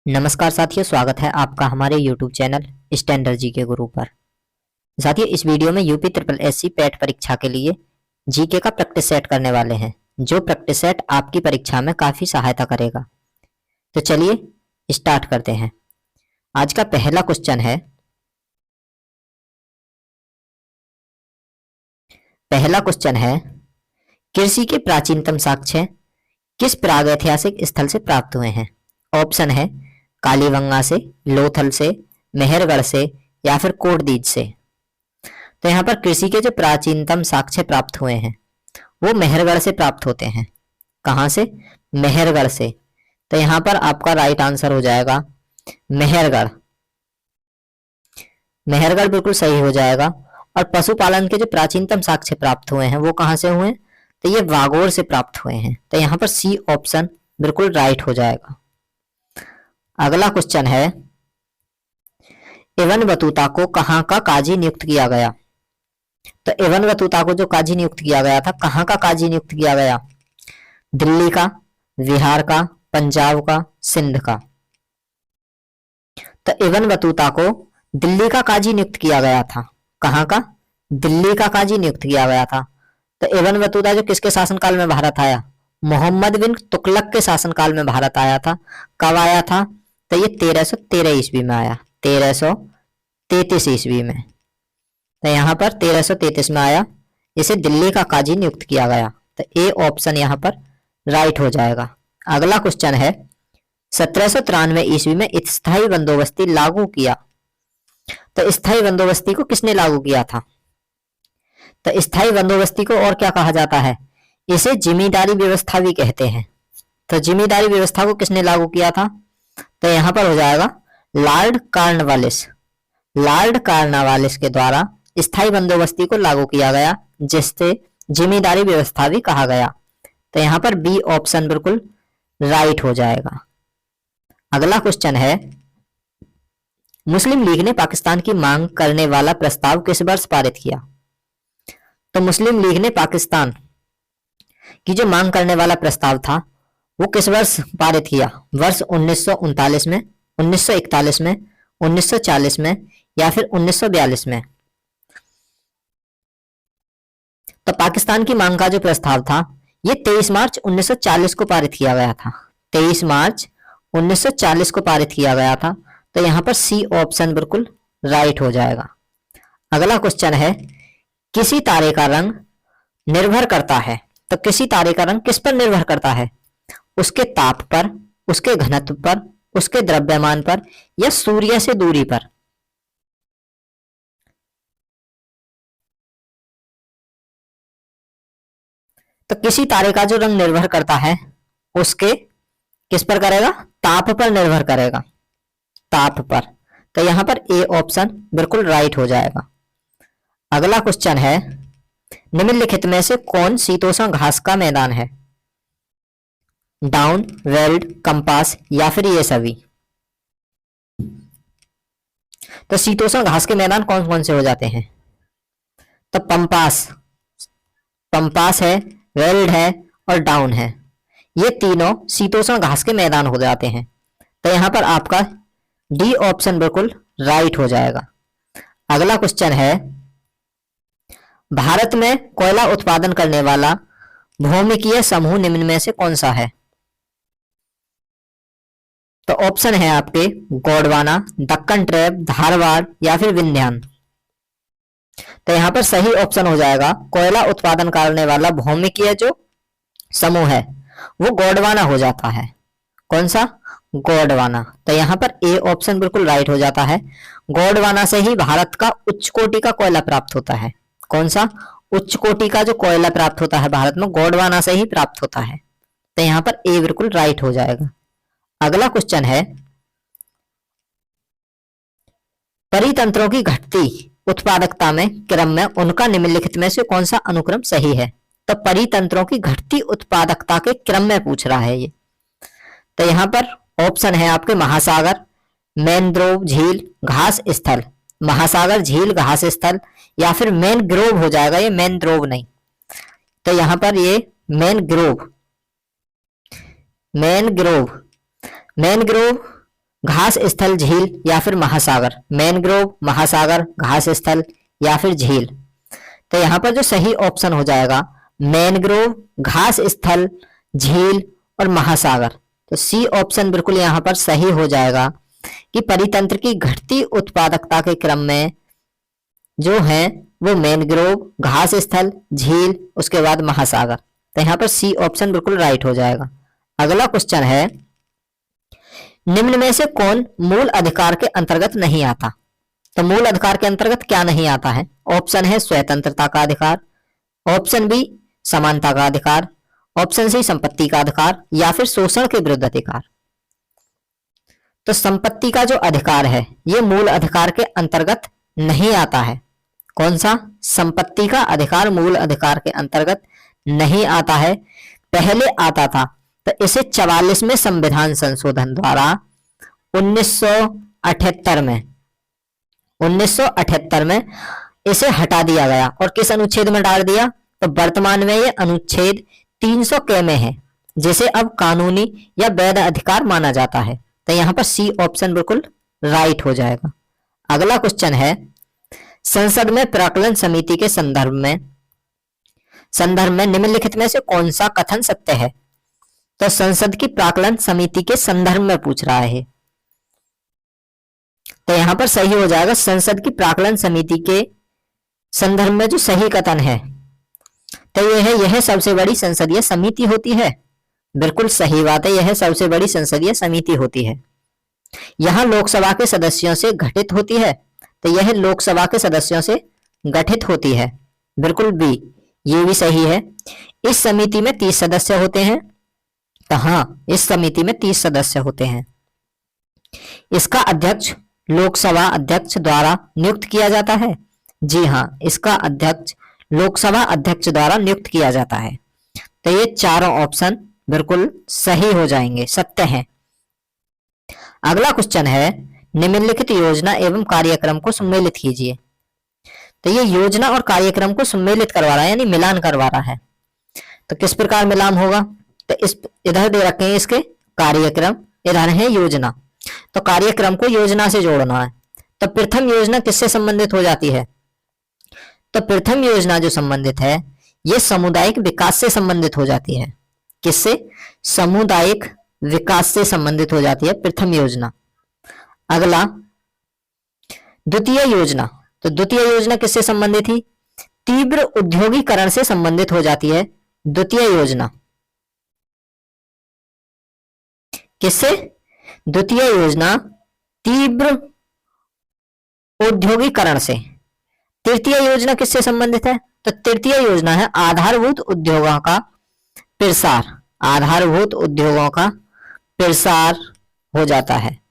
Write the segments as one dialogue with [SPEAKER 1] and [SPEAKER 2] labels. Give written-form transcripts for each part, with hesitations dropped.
[SPEAKER 1] नमस्कार साथियों, स्वागत है आपका हमारे YouTube चैनल स्टैंडर्ड जीके गुरु पर। साथियों, इस वीडियो में यूपी ट्रिपल एससी पैट परीक्षा के लिए जीके का प्रैक्टिस सेट करने वाले हैं, जो प्रैक्टिस सेट आपकी परीक्षा में काफी सहायता करेगा। तो चलिए स्टार्ट करते हैं। आज का पहला क्वेश्चन है, कृषि के प्राचीनतम साक्ष्य किस प्रागैतिहासिक स्थल से प्राप्त हुए हैं? ऑप्शन है कालीबंगा से, लोथल से, मेहरगढ़ से या फिर कोटदीज से। तो यहाँ पर कृषि के जो प्राचीनतम साक्ष्य प्राप्त हुए हैं वो मेहरगढ़ से प्राप्त होते हैं। कहाँ से? मेहरगढ़ से। तो यहाँ पर आपका राइट आंसर हो जाएगा मेहरगढ़। मेहरगढ़ बिल्कुल सही हो जाएगा। और पशुपालन के जो प्राचीनतम साक्ष्य प्राप्त हुए हैं वो कहाँ से हुए? तो ये वागोर से प्राप्त हुए हैं। तो यहाँ पर सी ऑप्शन बिल्कुल राइट हो जाएगा। अगला क्वेश्चन है, इब्न बतूता को कहाँ का काजी नियुक्त किया गया? तो इब्न बतूता को जो काजी नियुक्त किया गया था, कहाँ का काजी नियुक्त किया गया? दिल्ली का, बिहार का, पंजाब का, सिंध का। तो इब्न बतूता को दिल्ली का काजी नियुक्त किया गया था। कहाँ का? दिल्ली का काजी नियुक्त किया गया था। तो इब्न बतूता जो किसके शासनकाल में भारत आया? मोहम्मद बिन तुगलक के शासनकाल में भारत आया था। कब आया था? तो ये 1313 ईस्वी में आया, 1333 ईस्वी में। तो यहाँ पर 1333 में आया, इसे दिल्ली का काजी नियुक्त किया गया। तो ए ऑप्शन यहाँ पर राइट हो जाएगा। अगला क्वेश्चन है, 1793 ईस्वी में स्थायी बंदोबस्ती लागू किया। तो स्थायी बंदोबस्ती को किसने लागू किया था? तो स्थायी बंदोबस्ती को और क्या कहा जाता है? इसे जिम्मेदारी व्यवस्था भी कहते हैं। तो जिम्मेदारी व्यवस्था को किसने लागू किया था? तो यहां पर हो जाएगा लॉर्ड कॉर्नवालिस। लॉर्ड कॉर्नवालिस के द्वारा स्थायी बंदोबस्ती को लागू किया गया, जिससे जिम्मेदारी व्यवस्था भी कहा गया। तो यहां पर बी ऑप्शन बिल्कुल राइट हो जाएगा। अगला क्वेश्चन है, मुस्लिम लीग ने पाकिस्तान की मांग करने वाला प्रस्ताव किस वर्ष पारित किया? तो मुस्लिम लीग ने पाकिस्तान की जो मांग करने वाला प्रस्ताव था वो किस वर्ष पारित किया? वर्ष 1939 में, 1941 में, 1940 में या फिर 1942 में? तो पाकिस्तान की मांग का जो प्रस्ताव था ये 23 मार्च 1940 को पारित किया गया था। 23 मार्च 1940 को पारित किया गया था। तो यहां पर सी ऑप्शन बिल्कुल राइट हो जाएगा। अगला क्वेश्चन है, किसी तारे का रंग निर्भर करता है। तो किसी तारे का रंग किस पर निर्भर करता है? उसके ताप पर, उसके घनत्व पर, उसके द्रव्यमान पर या सूर्य से दूरी पर? तो किसी तारे का जो रंग निर्भर करता है उसके किस पर करेगा? ताप पर निर्भर करेगा, ताप पर। तो यहां पर ए ऑप्शन बिल्कुल राइट हो जाएगा। अगला क्वेश्चन है, निम्नलिखित में से कौन शीतोष्ण घास का मैदान है? डाउन, वेल्ड, कंपास या फिर ये सभी? तो शीतोष्ण घास के मैदान कौन कौन से हो जाते हैं? तो पंपास, पंपास है, वेल्ड है और डाउन है। ये तीनों शीतोष्ण घास के मैदान हो जाते हैं। तो यहां पर आपका डी ऑप्शन बिल्कुल राइट हो जाएगा। अगला क्वेश्चन है, भारत में कोयला उत्पादन करने वाला भौमिकीय समूह निम्न में से कौन सा है? तो ऑप्शन है आपके गोंडवाना, दक्कन ट्रैप, धारवाड़ या फिर विंध्यान। तो यहां पर सही ऑप्शन हो जाएगा, कोयला उत्पादन करने वाला भौमिकीय जो समूह है वो गोंडवाना हो जाता है। कौन सा? गोंडवाना। तो यहां पर ए ऑप्शन बिल्कुल राइट हो जाता है। गोंडवाना से ही भारत का उच्च कोटि का कोयला प्राप्त होता है। कौन सा? उच्च कोटि का जो कोयला प्राप्त होता है भारत में, गोंडवाना से ही प्राप्त होता है। तो यहां पर ए बिल्कुल राइट हो जाएगा। अगला क्वेश्चन है, परितंत्रों की घटती उत्पादकता में क्रम में उनका निम्नलिखित में से कौन सा अनुक्रम सही है? तो परितंत्रों की घटती उत्पादकता के क्रम में पूछ रहा है ये। तो यहां पर ऑप्शन है आपके महासागर, मैनग्रोव, झील, घास स्थल। महासागर, झील, घास स्थल या फिर मैनग्रोव हो जाएगा, ये मैनग्रोव नहीं। तो यहां पर ये मैनग्रोव, मैनग्रोव, मैनग्रोव घास स्थल, झील या फिर महासागर। मैनग्रोव, महासागर, घास स्थल या फिर झील। तो यहाँ पर जो सही ऑप्शन हो जाएगा मैनग्रोव, घास स्थल, झील और महासागर। तो सी ऑप्शन बिल्कुल यहाँ पर सही हो जाएगा कि परितंत्र की घटती उत्पादकता के क्रम में जो है वो मैनग्रोव, घास स्थल, झील, उसके बाद महासागर। तो यहाँ पर सी ऑप्शन बिल्कुल राइट हो जाएगा। अगला क्वेश्चन है निम्न में से कौन मूल अधिकार के अंतर्गत नहीं आता। तो मूल अधिकार के अंतर्गत क्या नहीं आता है? ऑप्शन है स्वतंत्रता का अधिकार, ऑप्शन बी समानता का अधिकार, ऑप्शन सी संपत्ति का अधिकार या फिर शोषण के विरुद्ध अधिकार। तो संपत्ति का जो अधिकार है ये मूल अधिकार के अंतर्गत नहीं आता है। कौन सा? संपत्ति का अधिकार मूल अधिकार के अंतर्गत नहीं आता है, पहले आता था। तो इसे 44वें संविधान संशोधन द्वारा 1978 में इसे हटा दिया गया। और किस अनुच्छेद में डाल दिया? तो वर्तमान में ये अनुच्छेद 300 के में है, जिसे अब कानूनी या वैध अधिकार माना जाता है। तो यहाँ पर सी ऑप्शन बिल्कुल राइट हो जाएगा। अगला क्वेश्चन है संसद में प्राक्कलन समिति के संदर्भ में निम्नलिखित में से कौन सा कथन सत्य है? तो संसद की प्राक्कलन समिति के संदर्भ में पूछ रहा है। तो यहां पर सही हो जाएगा संसद की प्राक्कलन समिति के संदर्भ में जो सही कथन है तो यह सबसे बड़ी संसदीय समिति होती है। बिल्कुल सही बात है, यह सबसे बड़ी संसदीय समिति होती है। यह लोकसभा के सदस्यों से गठित होती है। तो यह लोकसभा के सदस्यों से गठित होती है। बिल्कुल बी, ये भी सही है। इस समिति में 30 सदस्य होते हैं। तो हाँ, इस समिति में 30 सदस्य होते हैं। इसका अध्यक्ष लोकसभा अध्यक्ष द्वारा नियुक्त किया जाता है। जी हाँ, इसका अध्यक्ष लोकसभा अध्यक्ष द्वारा नियुक्त किया जाता है। तो ये चारों ऑप्शन बिल्कुल सही हो जाएंगे, सत्य हैं। अगला क्वेश्चन है निम्नलिखित योजना एवं कार्यक्रम को सम्मिलित कीजिए। तो ये योजना और कार्यक्रम को सम्मिलित करवा रहा है, यानी मिलान करवा रहा है। तो किस प्रकार मिलान होगा? तो इस इधर दे रखे हैं इसके कार्यक्रम, इधर है योजना। तो कार्यक्रम को योजना से जोड़ना है। तो प्रथम योजना किससे संबंधित हो जाती है? तो प्रथम योजना जो संबंधित है ये सामुदायिक विकास से संबंधित हो जाती है। किससे? सामुदायिक विकास से संबंधित हो जाती है प्रथम योजना। अगला द्वितीय योजना। तो द्वितीय योजना किससे संबंधित थी? तीव्र औद्योगिकरण से संबंधित हो जाती है द्वितीय योजना। किससे? द्वितीय योजना तीव्र औद्योगिकरण से। तृतीय योजना किससे संबंधित है? तो तृतीय योजना है आधारभूत उद्योगों का प्रसार। आधारभूत उद्योगों का प्रसार हो जाता है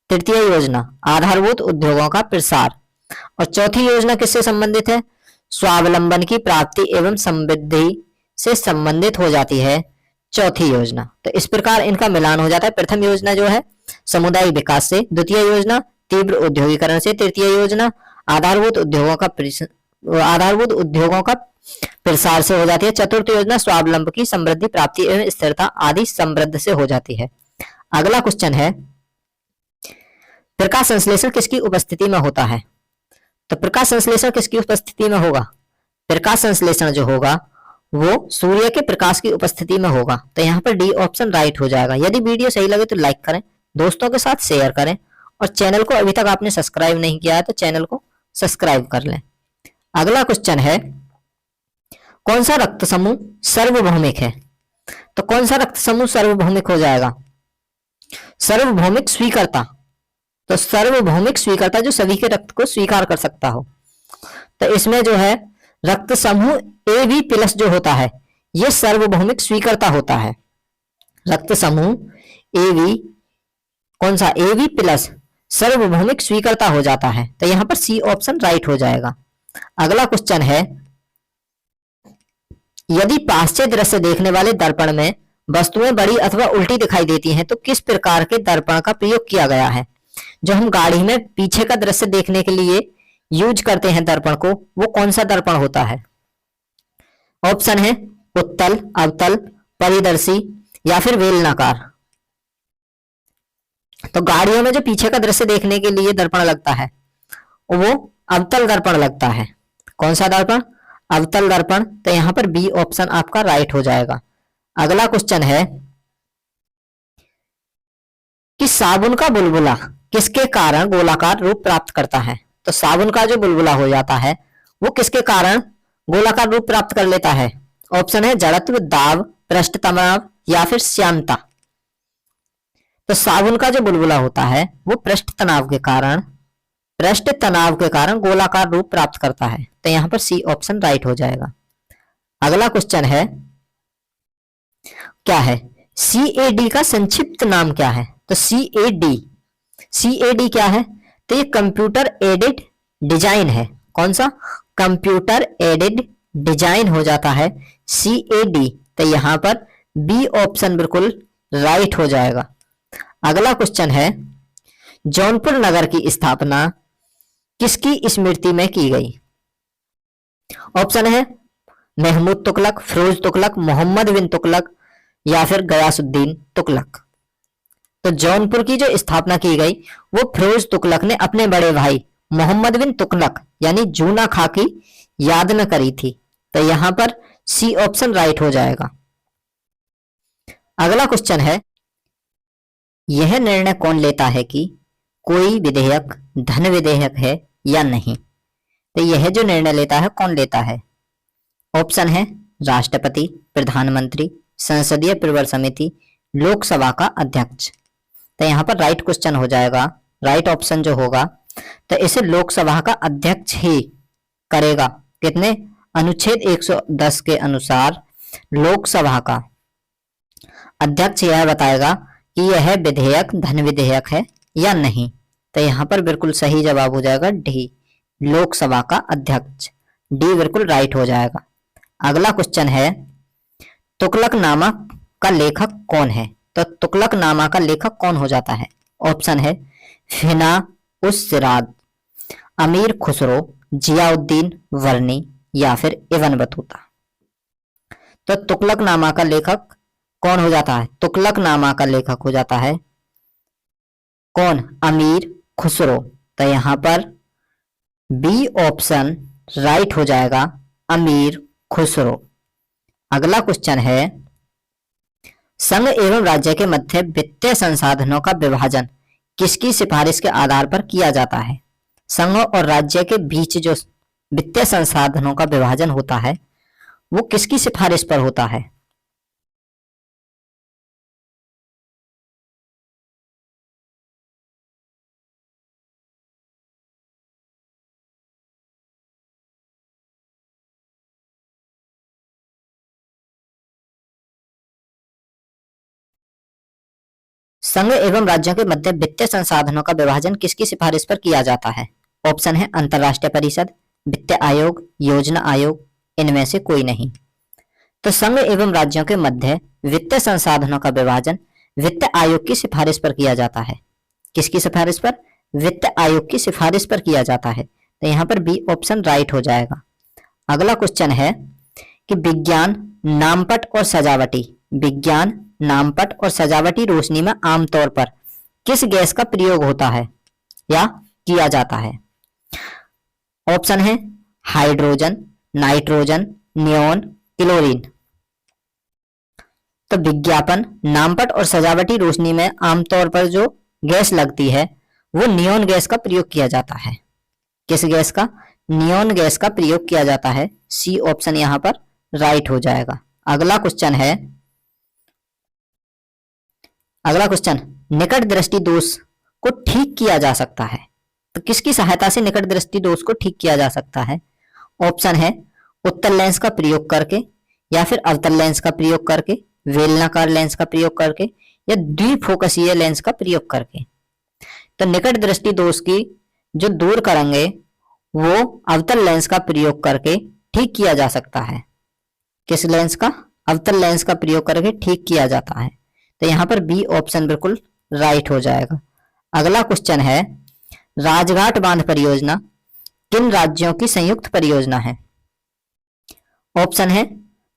[SPEAKER 1] तृतीय योजना, आधारभूत उद्योगों का प्रसार। और चौथी योजना किससे संबंधित है? स्वावलंबन की प्राप्ति एवं समृद्धि से संबंधित हो जाती है चौथी योजना। तो इस प्रकार इनका मिलान हो जाता है। प्रथम योजना जो है समुदाय विकास से, द्वितीय योजना तीव्र औद्योगिकरण से, तृतीय योजना आधारभूत उद्योगों का प्रसार से हो जाती है, चतुर्थ योजना स्वावलंबन की समृद्धि प्राप्ति एवं स्थिरता आदि समृद्ध से हो जाती है। अगला क्वेश्चन है प्रकाश संश्लेषण किसकी उपस्थिति में होता है? तो प्रकाश संश्लेषण किसकी उपस्थिति में होगा? प्रकाश संश्लेषण जो होगा वो सूर्य के प्रकाश की उपस्थिति में होगा। तो यहाँ पर डी ऑप्शन राइट हो जाएगा। यदि वीडियो सही लगे तो लाइक करें, दोस्तों के साथ शेयर करें और चैनल को अभी तक आपने सब्सक्राइब नहीं किया है तो चैनल को सब्सक्राइब कर लें। अगला क्वेश्चन है कौन सा रक्त समूह सार्वभौमिक है? तो कौन सा रक्त समूह सार्वभौमिक हो जाएगा? सार्वभौमिक स्वीकर्ता। तो सार्वभौमिक स्वीकर्ता जो सभी के रक्त को स्वीकार कर सकता हो। तो इसमें जो है रक्त समूह AB प्लस जो होता है ये सार्वभौमिक स्वीकर्ता होता है। रक्त समूह AB, कौन सा? AB प्लस सार्वभौमिक स्वीकर्ता हो जाता है। तो यहां पर सी ऑप्शन राइट हो जाएगा। अगला क्वेश्चन है यदि पाश्चात्य दृश्य देखने वाले दर्पण में वस्तुएं बड़ी अथवा उल्टी दिखाई देती हैं तो किस प्रकार के दर्पण का प्रयोग किया गया है? जो हम गाड़ी में पीछे का दृश्य देखने के लिए यूज करते हैं दर्पण को, वो कौन सा दर्पण होता है? ऑप्शन है उत्तल, अवतल, परिदर्शी या फिर बेलनाकार। तो गाड़ियों में जो पीछे का दृश्य देखने के लिए दर्पण लगता है वो अवतल दर्पण लगता है। कौन सा दर्पण? अवतल दर्पण। तो यहां पर बी ऑप्शन आपका राइट हो जाएगा। अगला क्वेश्चन है कि साबुन का बुलबुला किसके कारण गोलाकार रूप प्राप्त करता है? तो साबुन का जो बुलबुला हो जाता है वो किसके कारण गोलाकार रूप प्राप्त कर लेता है? ऑप्शन है जड़त्व, दाब, पृष्ठ तनाव या फिर श्यानता। तो साबुन का जो बुलबुला होता है वो पृष्ठ तनाव के कारण गोलाकार रूप प्राप्त करता है। तो यहां पर सी ऑप्शन राइट हो जाएगा। अगला क्वेश्चन है क्या है? CAD का संक्षिप्त नाम क्या है? तो CAD क्या है? तो ये कंप्यूटर एडेड डिजाइन है। कौन सा? कंप्यूटर एडेड डिजाइन हो जाता है CAD। तो यहां पर बी ऑप्शन बिल्कुल राइट हो जाएगा। अगला क्वेश्चन है जौनपुर नगर की स्थापना किसकी स्मृति में की गई? ऑप्शन है महमूद तुगलक, फिरोज तुगलक, मोहम्मद बिन तुगलक या फिर गयासुद्दीन तुगलक। तो जौनपुर की जो स्थापना की गई वो फिरोज तुगलक ने अपने बड़े भाई मोहम्मद बिन तुगलक यानी जूना खां की याद में करी थी। तो यहां पर सी ऑप्शन राइट हो जाएगा। अगला क्वेश्चन है यह निर्णय कौन लेता है कि कोई विधेयक धन विधेयक है या नहीं? तो यह जो निर्णय लेता है कौन लेता है? ऑप्शन है राष्ट्रपति, प्रधानमंत्री, संसदीय प्रवर समिति, लोकसभा का अध्यक्ष। तो यहां पर राइट क्वेश्चन हो जाएगा, राइट ऑप्शन जो होगा तो इसे लोकसभा का अध्यक्ष ही करेगा। कितने? अनुच्छेद 110 के अनुसार लोकसभा का अध्यक्ष यह बताएगा कि यह विधेयक धन विधेयक है या नहीं। तो यहां पर बिल्कुल सही जवाब हो जाएगा डी, लोकसभा का अध्यक्ष। डी बिल्कुल राइट हो जाएगा। अगला क्वेश्चन है तुगलकनामा का लेखक कौन है? तो तुगलकनामा का लेखक कौन हो जाता है? ऑप्शन है फिना उस सिराज, अमीर खुसरो, जियाउद्दीन वर्नी या फिर इब्न बतूता। तो तुगलकनामा का लेखक कौन हो जाता है? तुगलकनामा का लेखक हो जाता है कौन? अमीर खुसरो। तो यहां पर बी ऑप्शन राइट हो जाएगा, अमीर खुसरो। अगला क्वेश्चन है संघ एवं राज्य के मध्य वित्तीय संसाधनों का विभाजन किसकी सिफारिश के आधार पर किया जाता है? संघ और राज्य के बीच जो वित्तीय संसाधनों का विभाजन होता है वो किसकी सिफारिश पर होता है? संघ एवं राज्यों के मध्य वित्तीय संसाधनों का विभाजन किसकी सिफारिश पर किया जाता है? ऑप्शन है अंतरराष्ट्रीय परिषद, वित्त आयोग, योजना आयोग, इनमें से कोई नहीं। तो संघ एवं राज्यों के मध्य वित्तीय संसाधनों का विभाजन वित्त आयोग की सिफारिश पर किया जाता है। किसकी सिफारिश पर? वित्त आयोग की सिफारिश पर किया जाता है। तो यहां पर बी ऑप्शन राइट हो जाएगा। अगला क्वेश्चन है कि विज्ञान, नामपट और सजावटी, विज्ञान, नामपट और सजावटी रोशनी में आमतौर पर किस गैस का प्रयोग होता है या किया जाता है? ऑप्शन है हाइड्रोजन, नाइट्रोजन, नियोन, क्लोरीन। तो विज्ञापन, नामपट और सजावटी रोशनी में आमतौर पर जो गैस लगती है वो नियोन गैस का प्रयोग किया जाता है। किस गैस का? नियोन गैस का प्रयोग किया जाता है। सी ऑप्शन यहां पर राइट हो जाएगा। अगला क्वेश्चन है निकट दृष्टि दोष को ठीक किया जा सकता है। तो किसकी सहायता से निकट दृष्टि दोष को ठीक किया जा सकता है? ऑप्शन है उत्तल लेंस का प्रयोग करके या फिर अवतल लेंस का प्रयोग करके, बेलनाकार लेंस का प्रयोग करके या द्विफोकसीय लेंस का प्रयोग करके। तो निकट दृष्टि दोष की जो दूर करेंगे वो अवतल लेंस का प्रयोग करके ठीक किया जा सकता है। किस लेंस का? अवतल लेंस का प्रयोग करके ठीक किया जाता है। तो यहां पर बी ऑप्शन बिल्कुल राइट हो जाएगा। अगला क्वेश्चन है राजघाट बांध परियोजना किन राज्यों की संयुक्त परियोजना है? ऑप्शन है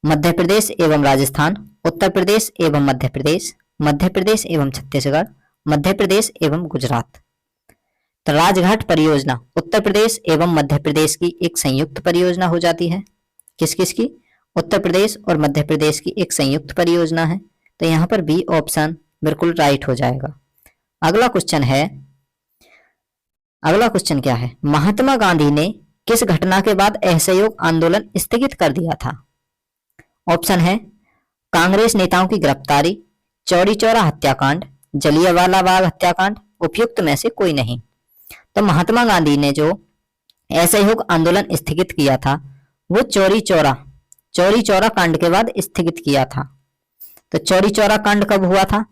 [SPEAKER 1] मध्य प्रदेश एवं राजस्थान, उत्तर प्रदेश एवं मध्य प्रदेश एवं छत्तीसगढ़, मध्य प्रदेश एवं गुजरात। तो राजघाट परियोजना उत्तर प्रदेश एवं मध्य प्रदेश की एक संयुक्त परियोजना हो जाती है। किस किस की? उत्तर प्रदेश और मध्य प्रदेश की एक संयुक्त परियोजना है। तो यहाँ पर बी ऑप्शन बिल्कुल राइट हो जाएगा। अगला क्वेश्चन है, अगला क्वेश्चन क्या है? महात्मा गांधी ने किस घटना के बाद असहयोग आंदोलन स्थगित कर दिया था? ऑप्शन है कांग्रेस नेताओं की गिरफ्तारी, चौरी चौरा हत्याकांड, जलियांवाला बाग हत्याकांड, उपयुक्त में से कोई नहीं। तो महात्मा गांधी ने जो असहयोग आंदोलन स्थगित किया था वो चौरी चौरा कांड के बाद स्थगित किया था। तो चौरी चौरा कांड कब हुआ था?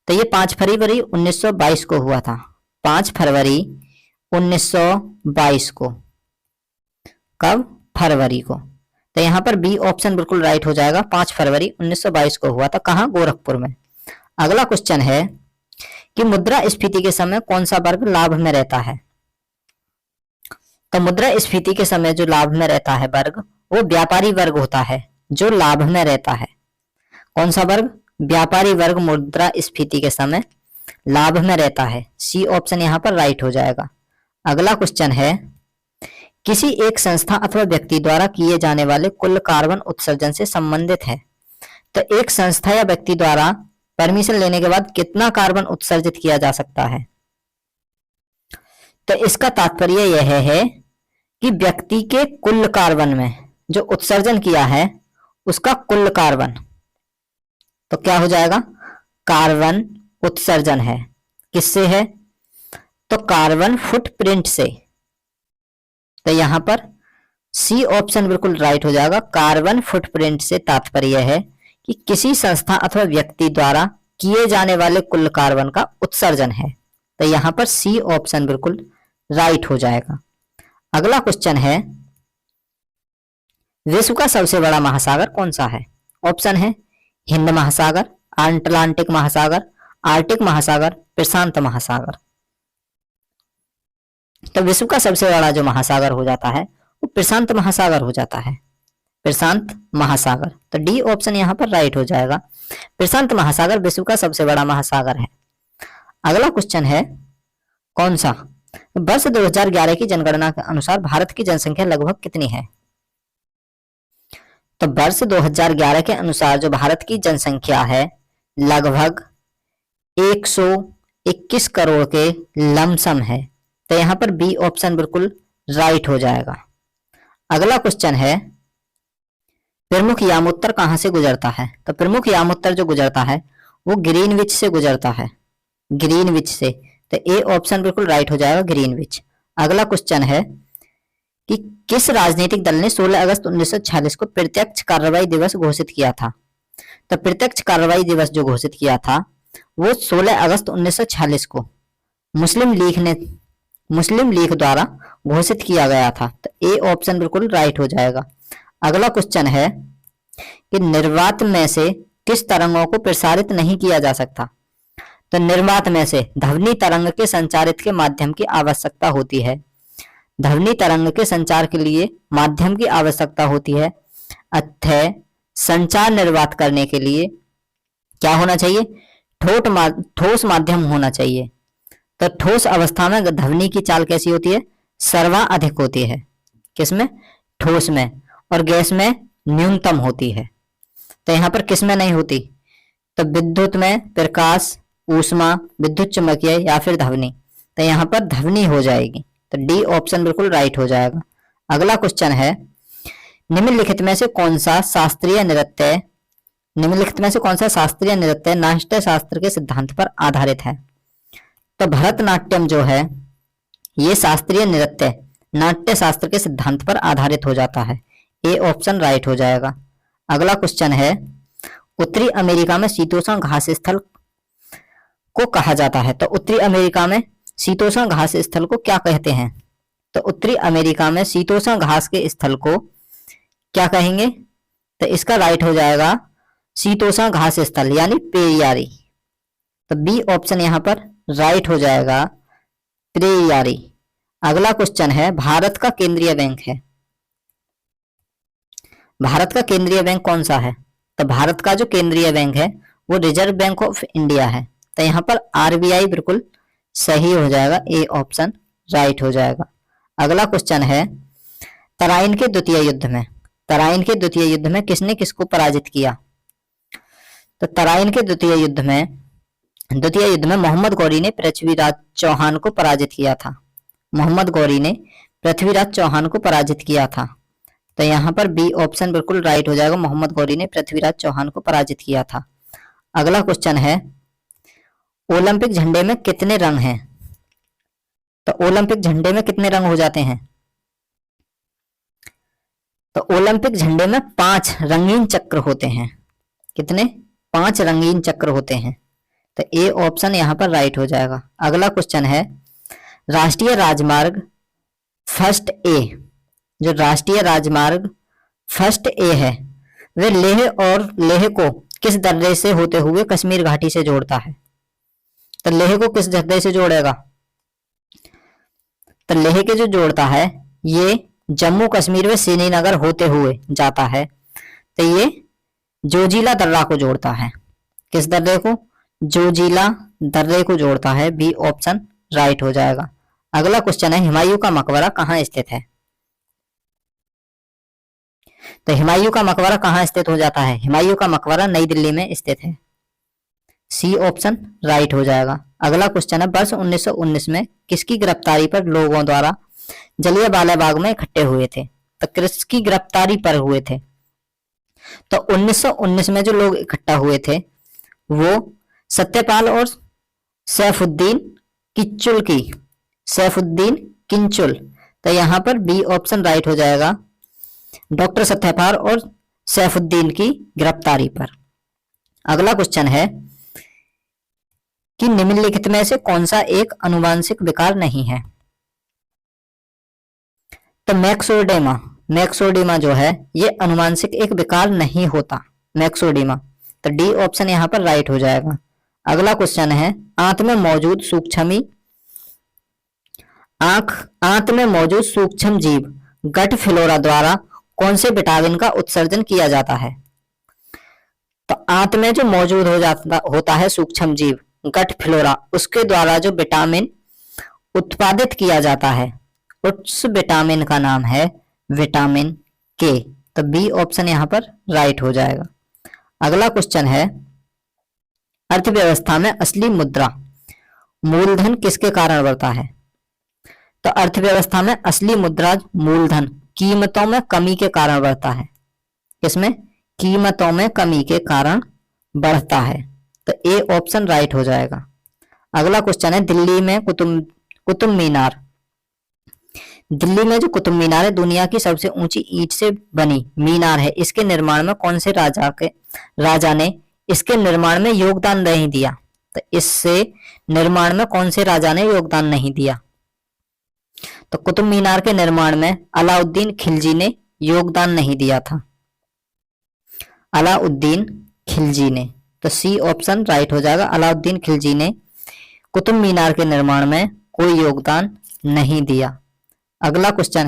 [SPEAKER 1] तो ये 5 फरवरी 1922 को हुआ था। 5 फरवरी 1922 को। कब? फरवरी को। तो यहाँ पर बी ऑप्शन बिल्कुल राइट हो जाएगा। 5 फरवरी 1922 को हुआ था। कहाँ? गोरखपुर में। अगला क्वेश्चन है कि मुद्रास्फीति के समय कौन सा वर्ग लाभ में रहता है? तो मुद्रास्फीति के समय जो लाभ में रहता है वर्ग, वो व्यापारी वर्ग होता है जो लाभ में रहता है। कौन सा वर्ग? व्यापारी वर्ग मुद्रास्फीति के समय लाभ में रहता है। सी ऑप्शन यहाँ पर राइट हो जाएगा। अगला क्वेश्चन है, किसी एक संस्था अथवा व्यक्ति द्वारा किए जाने वाले कुल कार्बन उत्सर्जन से संबंधित है। तो एक संस्था या व्यक्ति द्वारा परमिशन लेने के बाद कितना कार्बन उत्सर्जित किया जा सकता है? तो इसका तात्पर्य यह है कि व्यक्ति के कुल कार्बन में जो उत्सर्जन किया है उसका कुल कार्बन, तो क्या हो जाएगा? कार्बन उत्सर्जन है। किससे है? तो कार्बन फुटप्रिंट से। तो यहां पर सी ऑप्शन बिल्कुल राइट हो जाएगा। कार्बन फुटप्रिंट से तात्पर्य है कि किसी संस्था अथवा व्यक्ति द्वारा किए जाने वाले कुल कार्बन का उत्सर्जन है। तो यहां पर सी ऑप्शन बिल्कुल राइट हो जाएगा। अगला क्वेश्चन है, विश्व का सबसे बड़ा महासागर कौन सा है? ऑप्शन है हिंद महासागर, अटलांटिक महासागर, आर्टिक महासागर, प्रशांत महासागर। तो विश्व का सबसे बड़ा जो महासागर हो जाता है वो प्रशांत महासागर हो जाता है। प्रशांत महासागर। तो डी ऑप्शन यहाँ पर राइट हो जाएगा। प्रशांत महासागर विश्व का सबसे बड़ा महासागर है। अगला क्वेश्चन है कौन सा? वर्ष 2011 की जनगणना के अनुसार भारत की जनसंख्या लगभग कितनी है? तो वर्ष 2011 के अनुसार जो भारत की जनसंख्या है लगभग 121 करोड़ के लमसम है। तो यहाँ पर बी ऑप्शन बिल्कुल राइट हो जाएगा। अगला क्वेश्चन है, प्रमुख यामोत्तर कहां से गुजरता है? तो प्रमुख यामोत्तर जो गुजरता है वो ग्रीनविच से गुजरता है। ग्रीनविच से। तो ए ऑप्शन बिल्कुल राइट हो जाएगा, ग्रीनविच। अगला क्वेश्चन है कि किस राजनीतिक दल ने 16 अगस्त 1946 को प्रत्यक्ष कार्रवाई दिवस घोषित किया था? तो प्रत्यक्ष कार्रवाई दिवस जो घोषित किया था वो 16 अगस्त 1946 को मुस्लिम लीग द्वारा घोषित किया गया था। तो ए ऑप्शन बिल्कुल राइट हो जाएगा। अगला क्वेश्चन है कि निर्वात में से किस तरंगों को प्रसारित नहीं किया जा सकता? तो निर्वात में से ध्वनि तरंग के संचारित के माध्यम की आवश्यकता होती है। ध्वनि तरंग के संचार के लिए माध्यम की आवश्यकता होती है। अतः संचार निर्वात करने के लिए क्या होना चाहिए? ठोस माध्यम होना चाहिए। तो ठोस अवस्था में ध्वनि की चाल कैसी होती है? सर्वाधिक होती है। किसमें? ठोस में। और गैस में न्यूनतम होती है। तो यहाँ पर किसमें नहीं होती? तो विद्युत में प्रकाश, ऊष्मा, विद्युत चुम्बकीय या फिर ध्वनि। तो यहाँ पर ध्वनि हो जाएगी। तो डी ऑप्शन बिल्कुल राइट हो जाएगा। अगला क्वेश्चन है, निम्नलिखित में से कौन सा शास्त्रीय नृत्य नाट्य शास्त्र के सिद्धांत पर आधारित है? तो भरतनाट्यम जो है ये शास्त्रीय नृत्य नाट्य शास्त्र के सिद्धांत पर आधारित हो जाता है। ए ऑप्शन राइट हो जाएगा। अगला क्वेश्चन है, उत्तरी अमेरिका में शीतोष्ण घास स्थल को कहा जाता है। तो उत्तरी अमेरिका में शीतोष्ण घास स्थल को क्या कहते हैं? तो उत्तरी अमेरिका में शीतोष्ण घास के स्थल को क्या कहेंगे? तो इसका राइट हो जाएगा शीतोष्ण घास स्थल यानी पेरियारी। तो बी ऑप्शन यहाँ पर राइट हो जाएगा, पेरियारी। अगला क्वेश्चन है, भारत का केंद्रीय बैंक है। भारत का केंद्रीय बैंक कौन सा है? तो भारत का जो केंद्रीय बैंक है वो रिजर्व बैंक ऑफ इंडिया है। तो यहाँ पर आरबीआई बिल्कुल सही हो जाएगा, ए ऑप्शन राइट हो जाएगा। अगला क्वेश्चन है तराइन के द्वितीय युद्ध में, तराइन के द्वितीय युद्ध में किसने किसको पराजित किया? तो तराइन के द्वितीय युद्ध में मोहम्मद गौरी ने पृथ्वीराज चौहान को पराजित किया था। मोहम्मद गौरी ने पृथ्वीराज चौहान को पराजित किया था। तो यहाँ पर बी ऑप्शन बिल्कुल राइट हो जाएगा, मोहम्मद गौरी ने पृथ्वीराज चौहान को पराजित किया था। अगला क्वेश्चन है ओलंपिक झंडे में कितने रंग हैं? तो ओलंपिक झंडे में कितने रंग हो जाते हैं? तो ओलंपिक झंडे में 5 रंगीन चक्र होते हैं। कितने? 5 रंगीन चक्र होते हैं। तो ए ऑप्शन यहाँ पर राइट हो जाएगा। अगला क्वेश्चन है राष्ट्रीय राजमार्ग फर्स्ट ए, जो राष्ट्रीय राजमार्ग फर्स्ट ए है वे लेह को किस दर्रे से होते हुए कश्मीर घाटी से जोड़ता है? तो लेह को किस दर्रे से जोड़ेगा? तो लेह के जो जोड़ता है ये जम्मू कश्मीर में श्रीनगर होते हुए जाता है। तो ये जोजिला दर्रा को जोड़ता है। किस दर्रे को? जोजिला दर्रे को जोड़ता है। बी ऑप्शन राइट हो जाएगा। अगला क्वेश्चन है हुमायूं का मकबरा कहाँ स्थित है? तो हुमायूं का मकबरा कहाँ स्थित हो जाता है? हुमायूं का मकबरा नई दिल्ली में स्थित है। सी ऑप्शन राइट हो जाएगा। अगला क्वेश्चन है वर्ष 1919 में किसकी गिरफ्तारी पर लोगों द्वारा जलियांवाला बाग में इकट्ठे हुए थे? तो किसकी गिरफ्तारी पर हुए थे? तो 1919 में जो लोग इकट्ठा हुए थे वो सत्यपाल और सैफुद्दीन किंचुल की, सैफुद्दीन किंचुल। तो यहाँ पर बी ऑप्शन राइट हो जाएगा, डॉक्टर सत्यपाल और सैफुद्दीन की गिरफ्तारी पर। अगला क्वेश्चन है कि निम्नलिखित में से कौन सा एक अनुवांशिक विकार नहीं है? तो मैक्सोडेमा जो है ये अनुवांशिक एक विकार नहीं होता, मैक्सोडेमा। तो डी ऑप्शन यहाँ पर राइट हो जाएगा। अगला क्वेश्चन है आंत में मौजूद सूक्ष्म जीव गट फ्लोरा द्वारा कौन से विटामिन का उत्सर्जन किया जाता है? तो आंत में जो मौजूद होता है सूक्ष्म जीव गट फ्लोरा, उसके द्वारा जो विटामिन उत्पादित किया जाता है उस विटामिन का नाम है विटामिन के। तो बी ऑप्शन यहाँ पर राइट हो जाएगा। अगला क्वेश्चन है अर्थव्यवस्था में असली मुद्रा मूलधन किसके कारण बढ़ता है? तो अर्थव्यवस्था में असली मुद्रा मूलधन कीमतों में कमी के कारण बढ़ता है। किसमें? कीमतों में कमी के कारण बढ़ता है। तो ए ऑप्शन राइट हो जाएगा। अगला क्वेश्चन है दिल्ली में कुतुब मीनार, दिल्ली में जो कुतुब मीनार है दुनिया की सबसे ऊंची ईंट से बनी मीनार है। इसके निर्माण में कौन से राजा ने इसके निर्माण में योगदान नहीं दिया? तो इससे निर्माण में कौन से राजा ने योगदान नहीं दिया? तो कुतुब मीनार के निर्माण में अलाउद्दीन खिलजी ने योगदान नहीं दिया था, अलाउद्दीन खिलजी ने। तो सी ऑप्शन राइट हो जाएगा, अलाउद्दीन खिलजी ने कुतुब मीनार के निर्माण में कोई योगदान नहीं दिया। अगला क्वेश्चन